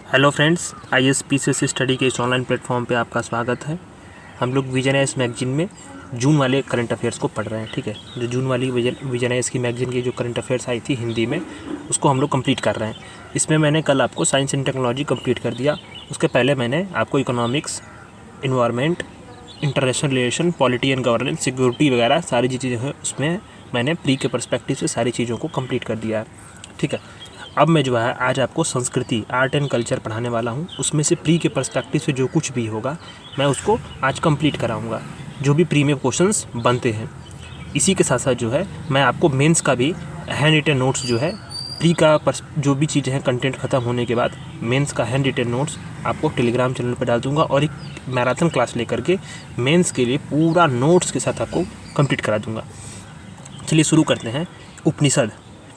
Hello friends, ISPCC study के इस online platform पे आपका स्वागत है। हम लोग विजनआइज मैगजीन में जून वाले करंट अफेयर्स को पढ़ रहे हैं। ठीक है, जो जून वाली विजनआइज की मैगजीन की जो करंट अफेयर्स आई थी हिंदी में, उसको हम लोग कंप्लीट कर रहे हैं। इसमें मैंने कल आपको साइंस एंड टेक्नोलॉजी कंप्लीट कर दिया। उसके पहले मैंने आपको economics, environment, international relation, polity and governance, security वगैरह सारी चीज़ें हैं, उसमें मैंने प्री के पर्सपेक्टिव से सारी चीज़ों को कंप्लीट कर दिया है। ठीक है, अब मैं जो है आज आपको संस्कृति, आर्ट एंड कल्चर पढ़ाने वाला हूँ। उसमें से प्री के पर्सपेक्टिव से जो कुछ भी होगा मैं उसको आज कंप्लीट कराऊँगा, जो भी प्री में क्वेश्चंस बनते हैं। इसी के साथ साथ जो है मैं आपको मेंस का भी हैंड रिटन नोट्स जो है, प्री का जो भी चीज़ें हैं कंटेंट ख़त्म होने के बाद मेंस का हैंड रिटन नोट्स आपको टेलीग्राम चैनल पर डाल दूँगा और एक मैराथन क्लास लेकर के मेंस के लिए पूरा नोट्स के साथ आपको कंप्लीट करा दूँगा। चलिए शुरू करते हैं। उपनिषद,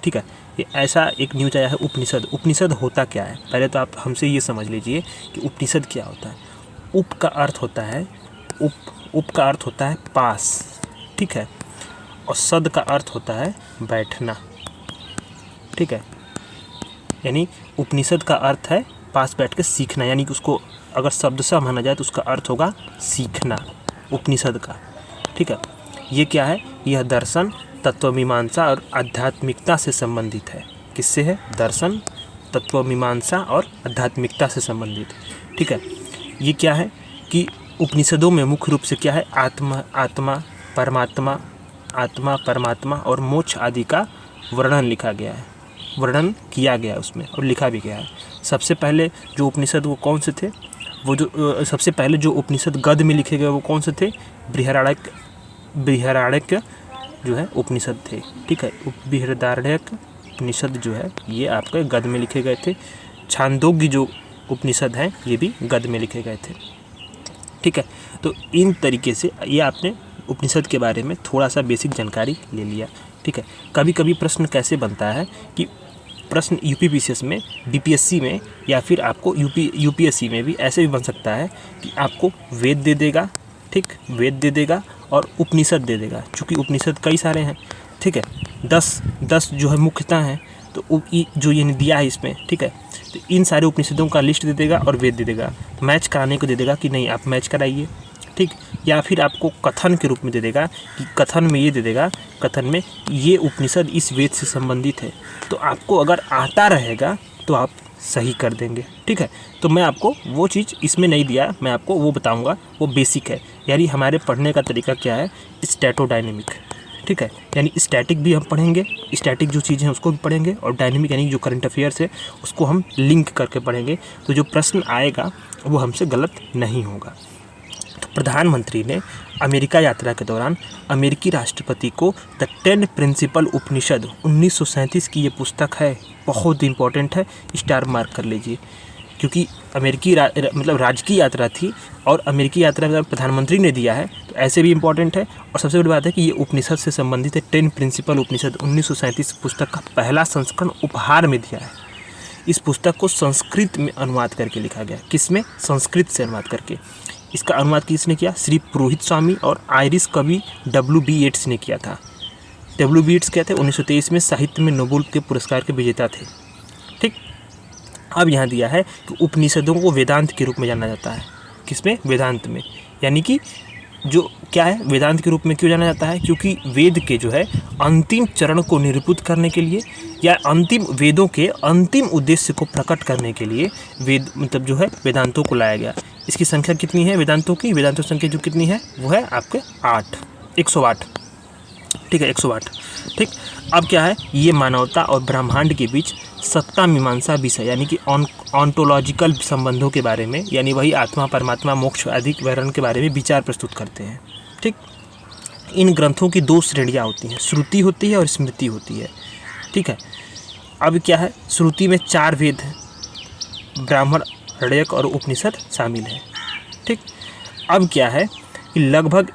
ठीक है, ये ऐसा एक न्यूज आया है। उपनिषद होता क्या है? पहले तो आप हमसे ये समझ लीजिए कि उपनिषद क्या होता है। उप का अर्थ होता है उप का अर्थ होता है पास, ठीक है, और सद का अर्थ होता है बैठना, ठीक है। यानी उपनिषद का अर्थ है पास बैठ के सीखना, यानी कि उसको अगर शब्द से माना जाए तो उसका अर्थ होगा सीखना, उपनिषद का, ठीक है। ये क्या है? यह दर्शन, तत्वमीमांसा और आध्यात्मिकता से संबंधित है। किससे है? दर्शन, तत्वमीमांसा और आध्यात्मिकता से संबंधित, ठीक है। ये क्या है कि उपनिषदों में मुख्य रूप से क्या है? आत्मा, परमात्मा और मोक्ष आदि का वर्णन लिखा गया है, वर्णन किया गया है उसमें और लिखा भी गया है। सबसे पहले जो उपनिषद वो कौन से थे? वो जो सबसे पहले जो उपनिषद गद्य में लिखे गए वो कौन से थे? बृहदारण्यक जो है उपनिषद थे, ठीक है। बृहदारण्यक उपनिषद जो है ये आपके गद्य में लिखे गए थे। छांदोग्य जो उपनिषद हैं ये भी गद्य में लिखे गए थे, ठीक है। तो इन तरीके से ये आपने उपनिषद के बारे में थोड़ा सा बेसिक जानकारी ले लिया, ठीक है। कभी कभी प्रश्न कैसे बनता है कि प्रश्न यूपीपीसीएस में, बीपीएससी में या फिर आपको यूपीएससी में भी ऐसे भी बन सकता है कि आपको वेद दे देगा, ठीक, वेद दे देगा और उपनिषद दे देगा। चूँकि उपनिषद कई सारे हैं, ठीक है, 10 जो है मुख्यतः हैं, तो जो ये दिया है इसमें, ठीक है, तो इन सारे उपनिषदों का लिस्ट दे देगा और वेद दे देगा। मैच कराने को दे देगा कि नहीं आप मैच कराइए, ठीक, या फिर आपको कथन के रूप में दे देगा कि कथन में ये दे देगा, कथन में ये उपनिषद इस वेद से संबंधित है। तो आपको अगर आता रहेगा तो आप सही कर देंगे, ठीक है। तो मैं आपको वो चीज़ इसमें नहीं दिया, मैं आपको वो बताऊंगा, वो बेसिक है। यानी हमारे पढ़ने का तरीका क्या है? स्टैटोडायनेमिक, ठीक है, यानी स्टैटिक भी हम पढ़ेंगे, स्टैटिक जो चीज़ें हैं उसको भी पढ़ेंगे, और डायनेमिक यानी जो करंट अफेयर्स है उसको हम लिंक करके पढ़ेंगे। तो जो प्रश्न आएगा वो हमसे गलत नहीं होगा। तो प्रधानमंत्री ने अमेरिका यात्रा के दौरान अमेरिकी राष्ट्रपति को द 10 प्रिंसिपल उपनिषद 1937 की ये पुस्तक है, बहुत इंपॉर्टेंट है, स्टार मार्क कर लीजिए, क्योंकि अमेरिकी मतलब राजकीय यात्रा थी और अमेरिकी यात्रा में प्रधानमंत्री ने दिया है, तो ऐसे भी इम्पोर्टेंट है। और सबसे बड़ी बात है कि ये उपनिषद से संबंधित है। 10 प्रिंसिपल उपनिषद 1937 पुस्तक का पहला संस्करण उपहार में दिया है। इस पुस्तक को संस्कृत में अनुवाद करके लिखा गया। किस में? संस्कृत से अनुवाद करके। इसका अनुवाद किसने किया? श्री पुरोहित स्वामी और आयरिश कवि W.B. येट्स ने किया था। W.B. येट्स क्या थे? 1923 में साहित्य में नोबेल के पुरस्कार के विजेता थे, ठीक। अब यहाँ दिया है कि उपनिषदों को वेदांत के रूप में जाना जाता है। किसमें? वेदांत में। यानी कि जो क्या है, वेदांत के रूप में क्यों जाना जाता है? क्योंकि वेद के जो है अंतिम चरण को निरूपित करने के लिए, या अंतिम वेदों के अंतिम उद्देश्य को प्रकट करने के लिए वेद मतलब जो है वेदांतों को लाया गया। इसकी संख्या कितनी है वेदांतों की? वेदांतों की संख्या जो कितनी है वो है आपके 108, ठीक है, 108, ठीक। अब क्या है? ये मानवता और ब्रह्मांड के बीच सत्ता मीमांसा विषय, यानी कि ऑन्टोलॉजिकल संबंधों के बारे में, यानी वही आत्मा, परमात्मा, मोक्ष आदि वर्णन के बारे में विचार प्रस्तुत करते हैं, ठीक। इन ग्रंथों की 2 श्रेणियाँ होती हैं, श्रुति होती है और स्मृति होती है, ठीक है। अब क्या है? श्रुति में 4 वेद हैं, ब्राह्मण, आरण्यक और उपनिषद शामिल है, ठीक। अब क्या है कि लगभग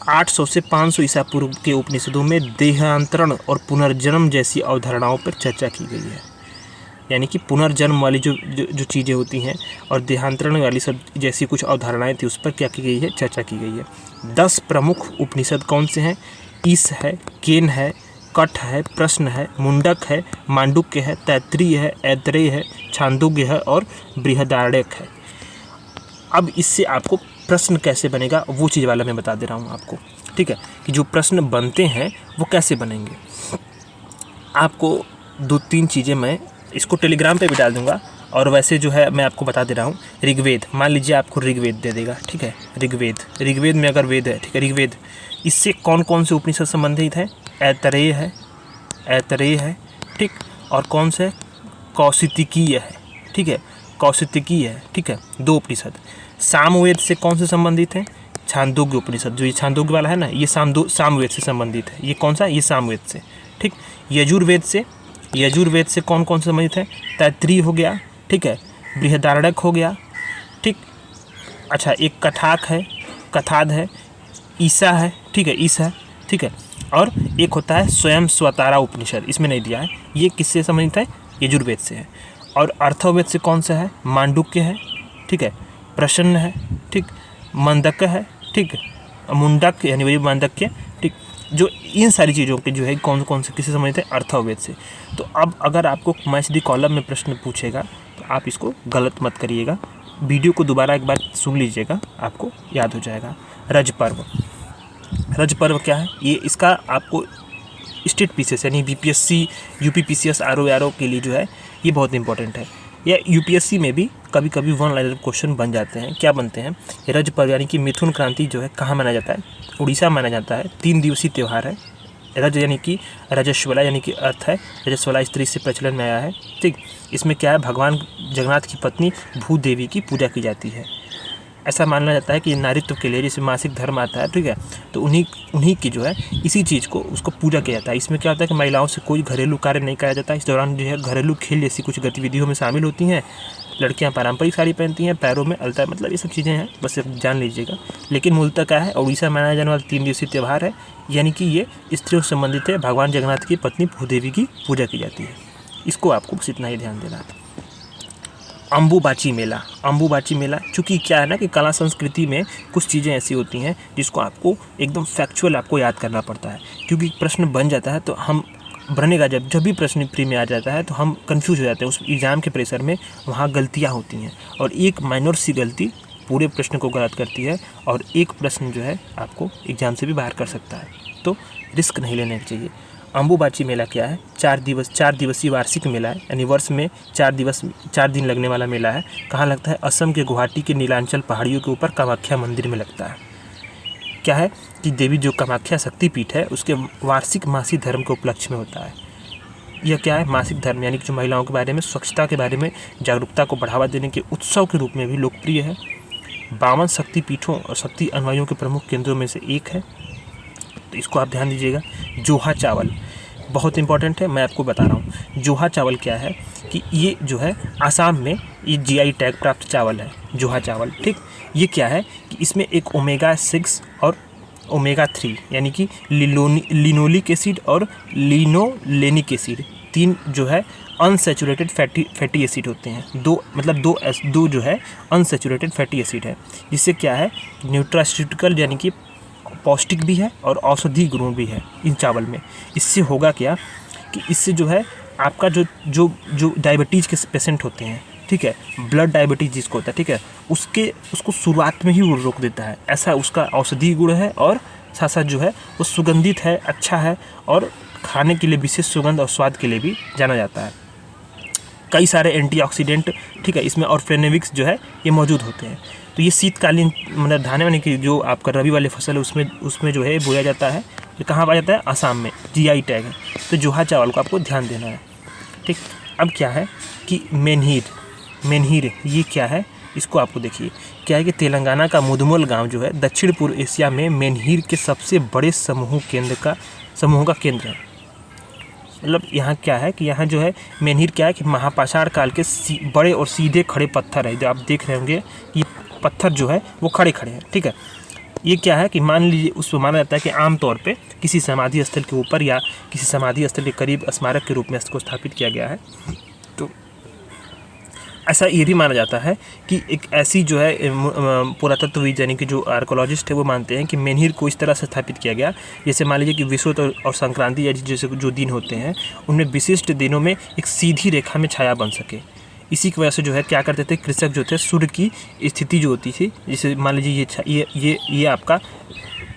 800 से 500 ईसा पूर्व के उपनिषदों में देहांतरण और पुनर्जन्म जैसी अवधारणाओं पर चर्चा की गई है। यानी कि पुनर्जन्म वाली जो चीज़ें होती हैं और देहांतरण वाली सब जैसी कुछ अवधारणाएं थी उस पर क्या की गई है? चर्चा की गई है। 10 प्रमुख उपनिषद कौन से हैं? ईश है, केन है, कठ है, प्रश्न है, मुंडक है, मांडुक्य है, तैत्तिरीय है, ऐतरेय है, छांदोग्य है और बृहदारण्यक है। अब इससे आपको प्रश्न कैसे बनेगा वो चीज़ वाला मैं बता दे रहा हूँ आपको, ठीक है, कि जो प्रश्न बनते हैं वो कैसे बनेंगे। आपको 2-3 चीज़ें मैं इसको टेलीग्राम पे भी डाल दूँगा, और वैसे जो है मैं आपको बता दे रहा हूँ। ऋग्वेद, मान लीजिए आपको ऋग्वेद दे देगा, ठीक है, ऋग्वेद में अगर वेद है, ठीक है, ऋग्वेद, इससे कौन कौन से उपनिषद संबंधित है? ऐतरेय है, ठीक, और कौन से? कौशितिकीय है, ठीक है, कौशितिकीय है, ठीक है, 2 उपनिषद। सामवेद से कौन से संबंधित है? छांदोग्य उपनिषद, जो ये छांदोग्य वाला है ना, ये सामवेद से संबंधित है। ये कौन सा? ये सामवेद से, ठीक। यजुर्वेद से कौन कौन से संबंधित है? तैत्तिरीय हो गया, ठीक है, बृहदारण्यक हो गया, ठीक। अच्छा, एक कथाद है, ईसा है, ठीक है, ईसा, ठीक है, और एक होता है स्वयं स्वतारा उपनिषद, इसमें नहीं दिया है। ये किससे संबंधित है? यजुर्वेद से है। और अर्थवेद से कौन सा है? मांडुक्य है, ठीक है, प्रश्न है, ठीक, मंदक है, ठीक, मुंडक यानी वही मांडक्य, ठीक। जो इन सारी चीज़ों के जो है कौन कौन से किससे संबंधित है? अर्थवेद से। तो अब अगर आपको मैच द कॉलम में प्रश्न पूछेगा तो आप इसको गलत मत करिएगा, वीडियो को दोबारा एक बार सुन लीजिएगा, आपको याद हो जाएगा। रज पर्व क्या है? ये इसका आपको स्टेट पीसीएस यानी बीपीएससी, यूपीपीसीएस, आरओ के लिए जो है ये बहुत इंपॉर्टेंट है। या यूपीएससी में भी कभी कभी 1 लाइनर क्वेश्चन बन जाते हैं। क्या बनते हैं? रज पर्व यानी कि मिथुन क्रांति जो है कहाँ मनाया जाता है? उड़ीसा माना जाता है। 3 दिवसीय त्यौहार है। रज यानी कि रजस्वला यानी कि अर्थ है, रजस्वला स्त्री से प्रचलन में आया है, ठीक। इसमें क्या है? भगवान जगन्नाथ की पत्नी भूदेवी की पूजा की जाती है। ऐसा माना जाता है कि नारित्व के लिए जैसे मासिक धर्म आता है, ठीक है, तो उन्हीं की जो है इसी चीज़ को उसको पूजा किया जाता है। इसमें क्या होता है कि महिलाओं से कोई घरेलू कार्य नहीं कराया जाता। इस दौरान जो है घरेलू खेल जैसी कुछ गतिविधियों में शामिल होती हैं। लड़कियां पारंपरिक साड़ी पहनती हैं, पैरों में अलता, मतलब ये सब चीज़ें हैं, बस जान लीजिएगा। लेकिन मूलतः क्या है? उड़ीसा मनाया जाने वाला 3 दिवसीय त्यौहार है, यानी कि ये स्त्रियों से संबंधित है। भगवान जगन्नाथ की पत्नी भूदेवी की पूजा की जाती है। इसको आपको बस इतना ही ध्यान देना है। अम्बुबाची मेला, चूँकि क्या है ना कि कला संस्कृति में कुछ चीज़ें ऐसी होती हैं जिसको आपको एकदम फैक्चुअल आपको याद करना पड़ता है, क्योंकि प्रश्न बन जाता है तो हम बनेगा जब भी प्रश्न प्री में आ जाता है तो हम कंफ्यूज हो जाते हैं। उस एग्ज़ाम के प्रेशर में वहाँ गलतियाँ होती हैं, और एक माइनर सी गलती पूरे प्रश्न को गलत करती है, और एक प्रश्न जो है आपको एग्ज़ाम से भी बाहर कर सकता है। तो रिस्क नहीं लेना चाहिए। अम्बुबाची मेला क्या है? 4 दिवसीय वार्षिक मेला है, यानी वर्ष में 4 दिन लगने वाला मेला है। कहाँ लगता है? असम के गुवाहाटी के नीलांचल पहाड़ियों के ऊपर कामाख्या मंदिर में लगता है। क्या है कि देवी जो कामाख्या शक्तिपीठ है उसके वार्षिक मासिक धर्म के उपलक्ष्य में होता है। यह क्या है? मासिक धर्म, यानी कि जो महिलाओं के बारे में, स्वच्छता के बारे में जागरूकता को बढ़ावा देने के उत्सव के रूप में भी लोकप्रिय है। 52 शक्तिपीठों और शक्ति अनुयायियों के प्रमुख केंद्रों में से एक है, तो इसको आप ध्यान दीजिएगा। जोहा चावल बहुत इंपॉर्टेंट है, मैं आपको बता रहा हूँ। जोहा चावल क्या है कि ये जो है आसाम में ये जीआई टैग प्राप्त चावल है, जोहा चावल, ठीक। ये क्या है कि इसमें एक ओमेगा-6 और ओमेगा-3 यानी कि लिनोलिक एसिड और लिनोलेनिक एसिड, 3 जो है अनसैचुरेटेड फैटी एसिड होते हैं। दो जो है अनसैचुरेटेड फैटी एसिड है, जिससे क्या है न्यूट्रास्यूटिकल यानी कि पौष्टिक भी है और औषधि गुण भी है इन चावल में। इससे होगा क्या कि इससे जो है आपका जो डायबिटीज़ के पेशेंट होते हैं, ठीक है, ब्लड डायबिटीज़ जिसको होता है, ठीक है, उसको शुरुआत में ही वो रोक देता है। ऐसा उसका औषधि गुण है, और साथ साथ जो है वो सुगंधित है, अच्छा है, और खाने के लिए विशेष सुगंध और स्वाद के लिए भी जाना जाता है। कई सारे एंटीऑक्सीडेंट, ठीक है, इसमें और फ्लेवोनोइड्स जो है ये मौजूद होते हैं। तो ये शीतकालीन मतलब धाने वाने की जो आपका रबी वाले फसल है उसमें जो है बोया जाता है। ये कहाँ पाया जाता है? आसाम में, जीआई टैग है। तो जोहा चावल को आपको ध्यान देना है, ठीक। अब क्या है कि मेनहीर ये क्या है? इसको आपको देखिए क्या है कि तेलंगाना का मुदमोल गांव जो है दक्षिण पूर्व एशिया में मेनहीर के सबसे बड़े समूहों का केंद्र है। मतलब यहाँ क्या है कि यहाँ जो है मेनहीर क्या है कि महापाषाण काल के बड़े और सीधे खड़े पत्थर है, जो आप देख रहे होंगे ये पत्थर जो है वो खड़े हैं, ठीक है। ये क्या है कि मान लीजिए उसको माना जाता है कि आमतौर पे किसी समाधि स्थल के ऊपर या किसी समाधि स्थल के करीब स्मारक के रूप में इसको स्थापित किया गया है। तो ऐसा ये भी माना जाता है कि एक ऐसी जो है पुरातत्वविद यानी कि जो आर्कोलॉजिस्ट है वो मानते हैं कि मेनहिर को इस तरह से स्थापित किया गया, जैसे मान लीजिए कि विषुवत और संक्रांति या जैसे जो दिन होते हैं उनमें विशिष्ट दिनों में एक सीधी रेखा में छाया बन सके। इसी की वजह से जो है क्या करते थे कृषक जो थे सूर्य की स्थिति जो होती थी, जैसे मान लीजिए ये आपका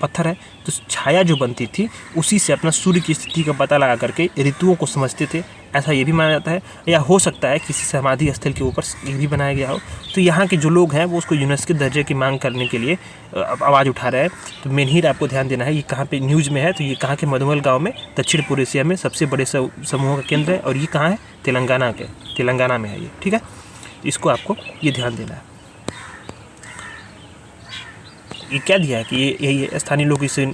पत्थर है, तो छाया जो बनती थी उसी से अपना सूर्य की स्थिति का पता लगा करके ऋतुओं को समझते थे, ऐसा ये भी माना जाता है। या हो सकता है किसी समाधि स्थल के ऊपर ये भी बनाया गया हो। तो यहाँ के जो लोग हैं वो उसको यूनेस्को दर्जे की मांग करने के लिए आवाज़ उठा रहे हैं। तो मेनहिर आपको ध्यान देना है, ये कहाँ पे न्यूज़ में है, तो ये कहाँ के मधुमल गाँव में दक्षिण पूर्व एशिया में सबसे बड़े समूहों का केंद्र है, और ये कहाँ है, तेलंगाना में है ये, ठीक है। इसको आपको ये ध्यान देना है। ये क्या दिया है कि ये स्थानीय लोग इसे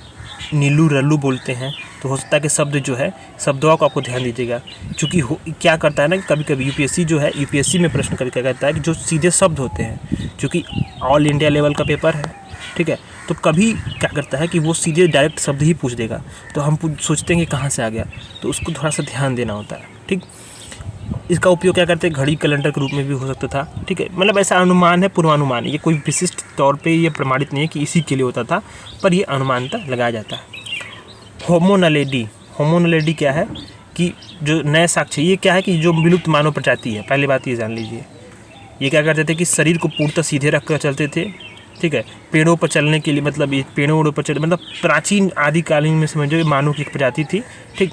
नीलू रल्लू बोलते हैं, तो हो सकता है कि शब्द जो है शब्दों को आपको ध्यान दीजिएगा, क्योंकि क्या करता है ना कि कभी कभी यूपीएससी में प्रश्न करके कहता है कि जो सीधे शब्द होते हैं, क्योंकि ऑल इंडिया लेवल का पेपर है, ठीक है, तो कभी क्या करता है कि वो सीधे डायरेक्ट शब्द ही पूछ देगा, तो हम सोचते हैं कि कहाँ से आ गया, तो उसको थोड़ा सा ध्यान देना होता है, ठीक। इसका उपयोग क्या करते हैं, घड़ी कैलेंडर के रूप में भी हो सकता था, ठीक है। मतलब ऐसा अनुमान है, पूर्वानुमान है, ये कोई विशिष्ट तौर पे ये प्रमाणित नहीं है कि इसी के लिए होता था, पर ये अनुमानता लगाया जाता है। होमोनैलिडी क्या है कि जो नए साक्ष्य, ये क्या है कि जो विलुप्त मानव प्रजाति है, पहली बात ये जान लीजिए। ये क्या करते थे कि शरीर को पूर्णतः सीधे रख कर चलते थे, ठीक है। पेड़ों पर चलने के लिए, मतलब ये पेड़ों पर चल, मतलब प्राचीन आदिकालीन में समझो मानव की एक प्रजाति थी, ठीक।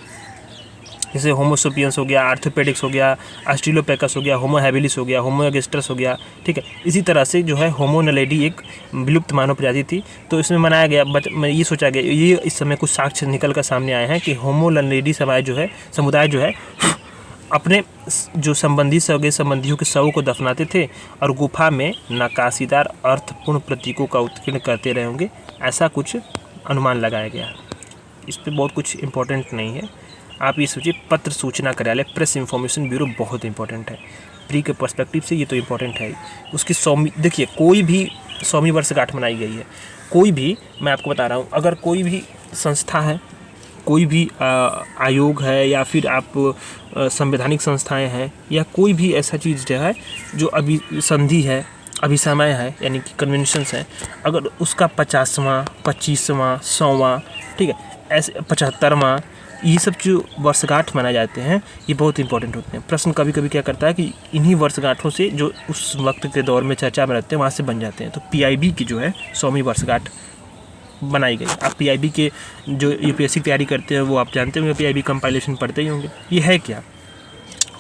जैसे होमोसोपियंस हो गया, आर्थोपेडिक्स हो गया, ऑस्ट्रेलोपैकस हो गया, होमो हैबिलिस हो गया, होमो एगस्टस हो गया, ठीक है। इसी तरह से जो है होमोनैलिडी एक विलुप्त मानव प्रजाति थी, तो इसमें मनाया गया, ये सोचा गया, ये इस समय कुछ साक्ष्य निकल कर सामने आए हैं कि होमोनैलिडी समुदाय जो है अपने जो सगे संबंधियों के शवों को दफनाते थे और गुफा में नक्काशीदार अर्थपूर्ण प्रतीकों का उत्कीर्ण करते रहे होंगे, ऐसा कुछ अनुमान लगाया गया। इस पर बहुत कुछ इम्पोर्टेंट नहीं है, आप ये सोचिए पत्र सूचना कार्यालय, प्रेस इंफॉर्मेशन ब्यूरो बहुत इंपॉर्टेंट है, प्री के पर्सपेक्टिव से ये तो इम्पोर्टेंट है ही। उसकी 100वीं, देखिए कोई भी 100वीं वर्षगांठ मनाई गई है, कोई भी, मैं आपको बता रहा हूँ, अगर कोई भी संस्था है, कोई भी आयोग है, या फिर आप संवैधानिक संस्थाएं हैं, या कोई भी ऐसा चीज़ जो है जो अभी संधि है, अभिसमय है, यानी कि कन्वेंशंस है, अगर उसका 50वां, 25वां, 100वां, ठीक है, ऐसे 75वां, ये सब जो वर्षगांठ मनाए जाते हैं ये बहुत इंपॉर्टेंट होते हैं। प्रश्न कभी कभी क्या करता है कि इन्हीं वर्षगांठों से जो उस वक्त के दौर में चर्चा में रहते हैं वहाँ से बन जाते हैं। तो पीआईबी की जो है 100वीं वर्षगांठ बनाई गई। आप पीआईबी के जो यूपीएससी की तैयारी करते हैं वो आप जानते होंगे, पीआईबी कंपाइलेशन पढ़ते ही होंगे। ये है क्या,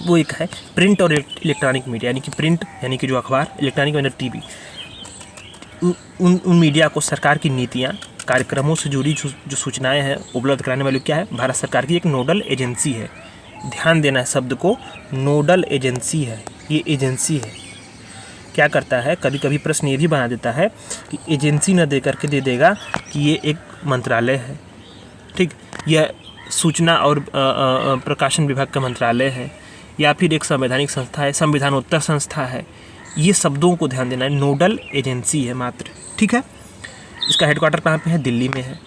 वो एक है प्रिंट और इलेक्ट्रॉनिक मीडिया, यानी कि प्रिंट यानी कि जो अखबार, इलेक्ट्रॉनिक यानी टीवी, उन मीडिया को सरकार की नीतियाँ कार्यक्रमों से जुड़ी जो सूचनाएं हैं उपलब्ध कराने वाली क्या है, भारत सरकार की एक नोडल एजेंसी है। ध्यान देना है शब्द को, नोडल एजेंसी है, ये एजेंसी है। क्या करता है, कभी कभी प्रश्न ये भी बना देता है कि एजेंसी न दे करके दे देगा कि ये एक मंत्रालय है, ठीक, यह सूचना और प्रकाशन विभाग का मंत्रालय है, या फिर एक संवैधानिक संस्था है, संविधानोत्तर संस्था है। ये शब्दों को ध्यान देना है, नोडल एजेंसी है मात्र, ठीक है। इसका हेडक्वार्टर कहाँ पे है, दिल्ली में है।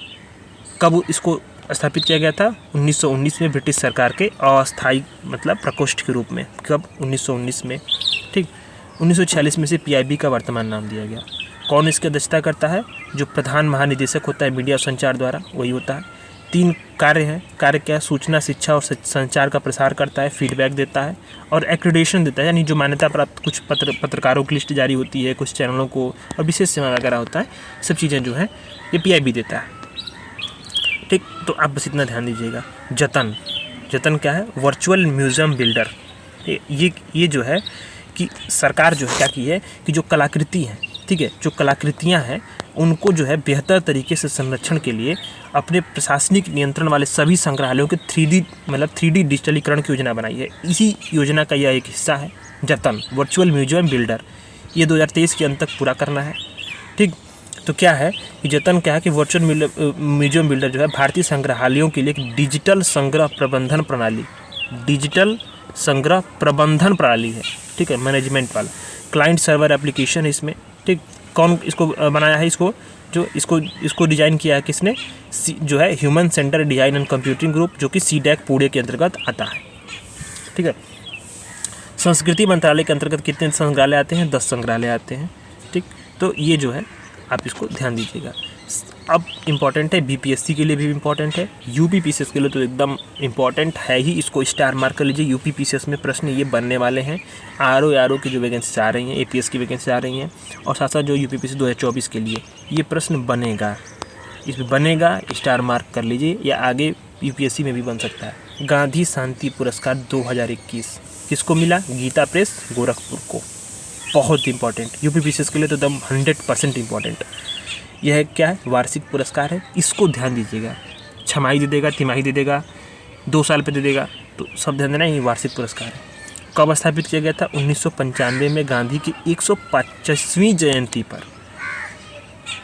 कब इसको स्थापित किया गया था, 1919 में ब्रिटिश सरकार के अस्थायी मतलब प्रकोष्ठ के रूप में। कब, 1919 में, ठीक। 1946 में से पीआईबी का वर्तमान नाम दिया गया। कौन इसकी अध्यक्षता करता है, जो प्रधान महानिदेशक होता है मीडिया और संचार द्वारा, वही होता है। 3 कार्य हैं। कार्य क्या है, सूचना, शिक्षा और संचार का प्रसार करता है, फीडबैक देता है और एक्रेडिटेशन देता है, यानी जो मान्यता प्राप्त कुछ पत्रकारों की लिस्ट जारी होती है, कुछ चैनलों को, और विशेष सेवा वगैरह होता है, सब चीज़ें जो हैं ये पीआईबी देता है, ठीक। तो आप बस इतना ध्यान दीजिएगा। जतन क्या है, वर्चुअल म्यूजियम बिल्डर। ये जो है कि सरकार जो है क्या की है कि जो कलाकृति हैं, ठीक है, जो कलाकृतियाँ हैं उनको जो है बेहतर तरीके से संरक्षण के लिए अपने प्रशासनिक नियंत्रण वाले सभी संग्रहालयों के 3D डिजिटलीकरण की योजना बनाई है। इसी योजना का यह एक हिस्सा है जतन, वर्चुअल म्यूजियम बिल्डर। ये 2023 के अंत तक पूरा करना है, ठीक। तो क्या है कि जतन क्या है कि वर्चुअल म्यूजियम बिल्डर जो है भारतीय संग्रहालयों के लिए एक डिजिटल संग्रह प्रबंधन प्रणाली है, ठीक है, मैनेजमेंट वाला। क्लाइंट सर्वर एप्लीकेशन इसमें, ठीक। कौन इसको बनाया है, इसको डिजाइन किया है किसने, जो है human centre design and computing group, जो कि सीडैक पुणे के अंतर्गत आता है, ठीक है। संस्कृति मंत्रालय के अंतर्गत कितने संग्रहालय आते हैं? 10 संग्रहालय आते हैं। ठीक, तो ये जो है आप इसको ध्यान दीजिएगा। अब इम्पॉर्टेंट है, बीपीएससी के लिए भी इम्पॉर्टेंट है, यूपीपीसीएस के लिए तो एकदम इम्पॉर्टेंट है ही। इसको स्टार मार्क कर लीजिए। यूपीपीसीएस में प्रश्न ये बनने वाले हैं। आरओ की जो वैकेंसी आ रही हैं, एपीएस की वैकेंसी आ रही हैं, और साथ साथ जो यूपीपीसी 2024 के लिए ये प्रश्न बनेगा, इसमें बनेगा, स्टार मार्क कर लीजिए, या आगे यूपीएससी में भी बन सकता है। गांधी शांति पुरस्कार 2021 किसको मिला? गीता प्रेस गोरखपुर को। बहुत इंपॉर्टेंट, यूपीपीसीएस के लिए तो एकदम 100% इंपॉर्टेंट। यह क्या है? वार्षिक पुरस्कार है, इसको ध्यान दीजिएगा। छमाही दे देगा, तिमाही दे देगा, 2 साल पे दे देगा, तो सब ध्यान देना, ये वार्षिक पुरस्कार है। कब स्थापित किया गया था? 1995 में गांधी की 125वीं जयंती पर।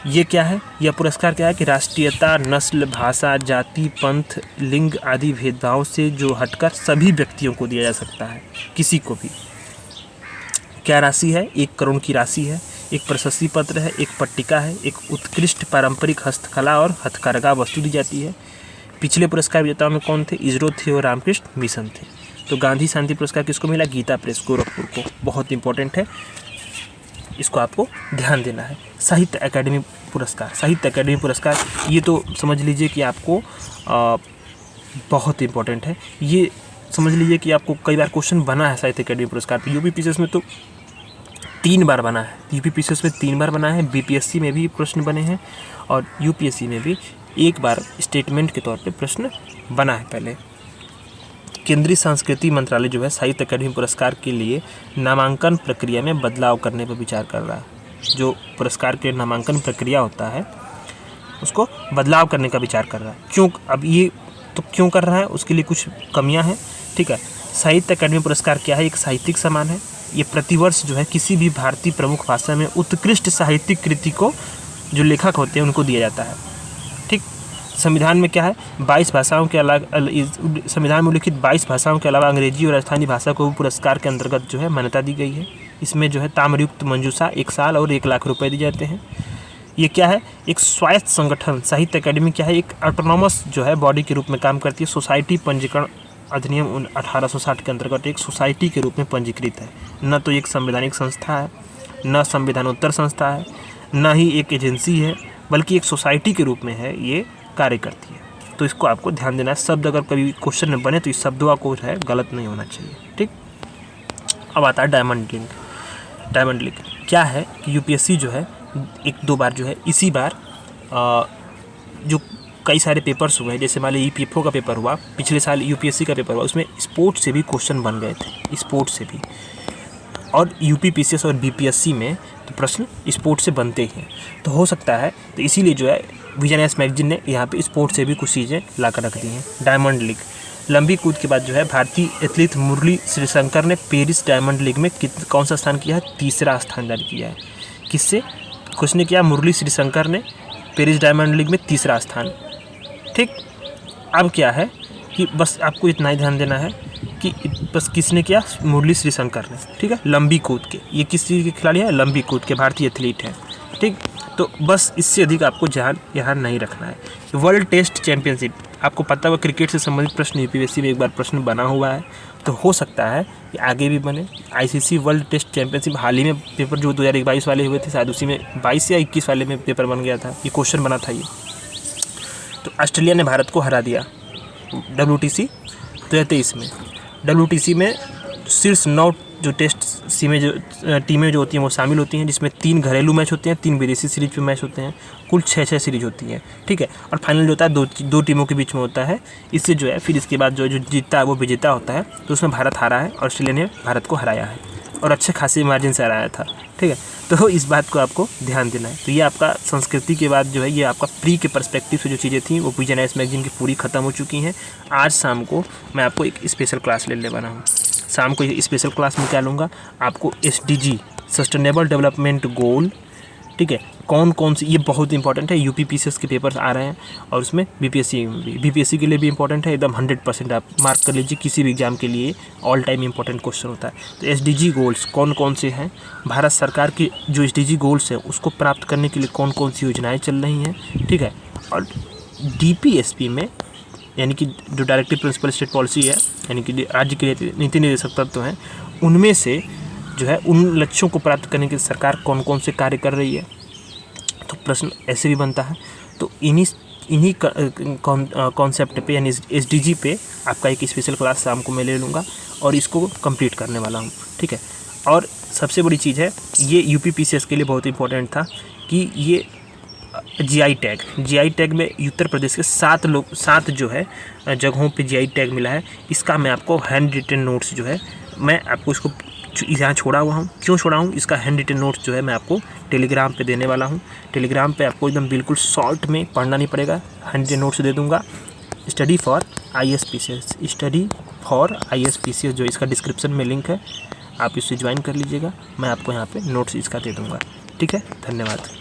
ये क्या है? यह पुरस्कार क्या है कि राष्ट्रीयता, नस्ल, भाषा, जाति, पंथ, लिंग आदि भेदभाव से जो हटकर सभी व्यक्तियों को दिया जा सकता है, किसी को भी। क्या राशि है? 1 करोड़ की राशि है। एक प्रशस्ति पत्र है, एक पट्टिका है, एक उत्कृष्ट पारंपरिक हस्तकला और हथकरघा वस्तु दी जाती है। पिछले पुरस्कार विजेताओं में कौन थे? इसरो थे और रामकृष्ण मिशन थे। तो गांधी शांति पुरस्कार किसको मिला? गीता प्रेस गोरखपुर को। बहुत इंपॉर्टेंट है, इसको आपको ध्यान देना है। साहित्य अकादमी पुरस्कार, साहित्य अकादमी पुरस्कार ये तो समझ लीजिए कि आपको बहुत इंपॉर्टेंट है। ये समझ लीजिए कि आपको कई बार क्वेश्चन बना है साहित्य अकादमी पुरस्कार पर। यूपीपीसीएस में तो 3 बार बना है, यूपीपीसीएस में 3 बार बना है, बीपीएससी में भी प्रश्न बने हैं, और यूपीएससी में भी 1 बार स्टेटमेंट के तौर पे प्रश्न बना है पहले। केंद्रीय संस्कृति मंत्रालय जो है साहित्य अकादमी पुरस्कार के लिए नामांकन प्रक्रिया में बदलाव करने पर विचार कर रहा है। जो पुरस्कार के नामांकन प्रक्रिया होता है उसको बदलाव करने का विचार कर रहा है। क्यों? अब ये तो क्यों कर रहा है, उसके लिए कुछ कमियां हैं। ठीक है, साहित्य अकादमी पुरस्कार क्या है? एक साहित्यिक सम्मान है। ये प्रतिवर्ष जो है किसी भी भारतीय प्रमुख भाषा में उत्कृष्ट साहित्यिक कृति को जो लेखक होते हैं उनको दिया जाता है। ठीक, संविधान में क्या है? 22 भाषाओं के अलावा, संविधान में उल्लिखित 22 भाषाओं के अलावा अंग्रेजी और राजस्थानी भाषा को पुरस्कार के अंतर्गत जो है मान्यता दी गई है। इसमें जो है ताम्रयुक्त मंजूषा 1 साल और 1 लाख रुपए दिए जाते हैं। ये क्या है? एक स्वायत्त संगठन। साहित्य अकादमी क्या है? एक ऑटोनॉमस जो है बॉडी के रूप में काम करती है। सोसाइटी पंजीकरण अधिनियम 1860 के अंतर्गत एक सोसाइटी के रूप में पंजीकृत है। न तो एक संवैधानिक संस्था है, न संविधानोत्तर संस्था है, न ही एक एजेंसी है, बल्कि एक सोसाइटी के रूप में है, ये कार्य करती है। तो इसको आपको ध्यान देना है। शब्द अगर कभी क्वेश्चन में बने तो इस शब्दों को जो है गलत नहीं होना चाहिए। ठीक, अब आता है डायमंड लिंक। डायमंड लिंक क्या है कि यूपीएससी जो है 1-2 बार जो है, इसी बार जो कई सारे पेपर्स हुए, जैसे मान लीजिए ईपीएफओ का पेपर हुआ, पिछले साल यूपीएससी का पेपर हुआ, उसमें स्पोर्ट से भी क्वेश्चन बन गए थे, स्पोर्ट से भी। और यूपीपीसीएस और बीपीएससी में तो प्रश्न स्पोर्ट से बनते हैं, तो हो सकता है, तो इसीलिए जो है विजयनेस मैगजीन ने यहाँ पे स्पोर्ट से भी कुछ चीज़ें ला कर रख दी हैं। डायमंड लीग, लंबी कूद के बाद जो है भारतीय एथलीट मुरली श्रीशंकर ने पेरिस डायमंड लीग में कौन सा स्थान किया है? 3रा स्थान दर्ज किया है। किससे? कुछ ने किया, मुरली श्रीशंकर ने पेरिस डायमंड लीग में 3रा स्थान। ठीक, अब क्या है कि बस आपको इतना ही ध्यान देना है कि बस किसने किया? मुरली श्रीशंकर ने। ठीक है, लंबी कूद के, ये किस चीज़ के खिलाड़ी है? लंबी कूद के भारतीय एथलीट हैं। ठीक, तो बस इससे अधिक आपको ध्यान यहाँ नहीं रखना है। वर्ल्ड टेस्ट चैंपियनशिप, आपको पता होगा क्रिकेट से संबंधित प्रश्न यूपीएससी में 1 बार प्रश्न बना हुआ है, तो हो सकता है कि आगे भी बने। आईसीसी वर्ल्ड टेस्ट चैंपियनशिप हाल ही में पेपर जो 2022 वाले हुए थे, शायद उसी में 22 या 21 वाले में पेपर बन गया था, ये क्वेश्चन बना था ये। तो ऑस्ट्रेलिया ने भारत को हरा दिया WTC 2023 में। WTC में शीर्ष 9 जो टेस्ट टीमें जो होती हैं वो शामिल होती हैं, जिसमें 3 घरेलू मैच होते हैं, 3 विदेशी सीरीज पे मैच होते हैं, कुल 6 सीरीज होती हैं। ठीक है, और फाइनल जो होता है 2 टीमों के बीच में होता है। इससे जो है फिर इसके बाद जो जीतता है वो विजेता होता है। तो उसमें भारत हारा है, ऑस्ट्रेलिया ने भारत को हराया है और अच्छे खासे मार्जिन से हराया था। ठीक है, तो इस बात को आपको ध्यान देना है। तो ये आपका संस्कृति के बाद जो है ये आपका प्री के पर्सपेक्टिव से जो चीज़ें थी वो विजयनेस मैगजीन की पूरी ख़त्म हो चुकी हैं। आज शाम को मैं आपको एक स्पेशल क्लास लेने वाला हूँ। शाम को ये स्पेशल क्लास में क्या लूँगा? आपको SDG सस्टेनेबल डेवलपमेंट गोल, ठीक है, कौन कौन सी, ये बहुत इंपॉर्टेंट है। यूपीपीसीएस के पेपर्स आ रहे हैं और उसमें बीपीएससी के लिए भी इंपॉर्टेंट है। एकदम 100% आप मार्क कर लीजिए, किसी भी एग्जाम के लिए ऑल टाइम इंपॉर्टेंट क्वेश्चन होता है। तो SDG गोल्स कौन कौन से हैं, भारत सरकार की जो SDG गोल्स हैं उसको प्राप्त करने के लिए कौन कौन सी योजनाएँ चल रही हैं, ठीक है। और DPSP में यानी कि जो डायरेक्टिव प्रिंसिपल स्टेट पॉलिसी है, यानी कि राज्य के नीति निर्देशक तत्व हैं, उनमें से जो है उन लक्ष्यों को प्राप्त करने के लिए सरकार कौन कौन से कार्य कर रही है, तो प्रश्न ऐसे भी बनता है। तो इन्हीं कॉन्सेप्ट पे यानी SDG पे आपका एक स्पेशल क्लास शाम को मैं ले लूँगा और इसको कंप्लीट करने वाला हूँ, ठीक है। और सबसे बड़ी चीज़ है, ये UPPCS के लिए बहुत इंपॉर्टेंट था कि ये GI टैग में उत्तर प्रदेश के 7 जो है जगहों पे GI टैग मिला है। इसका मैं आपको हैंड रिटन नोट्स जो है मैं आपको इसको यहाँ छोड़ा हुआ हूँ। क्यों छोड़ा हूँ, इसका हैंड रिटन नोट्स जो है मैं आपको टेलीग्राम पे देने वाला हूँ। टेलीग्राम पे आपको एकदम बिल्कुल शॉर्ट में पढ़ना नहीं पड़ेगा, हैंड रिटन नोट्स दे दूँगा। स्टडी फॉर ISPCS जो इसका डिस्क्रिप्शन में लिंक है, आप इससे ज्वाइन कर लीजिएगा। मैं आपको यहाँ पे नोट्स इसका दे दूँगा, ठीक है। धन्यवाद।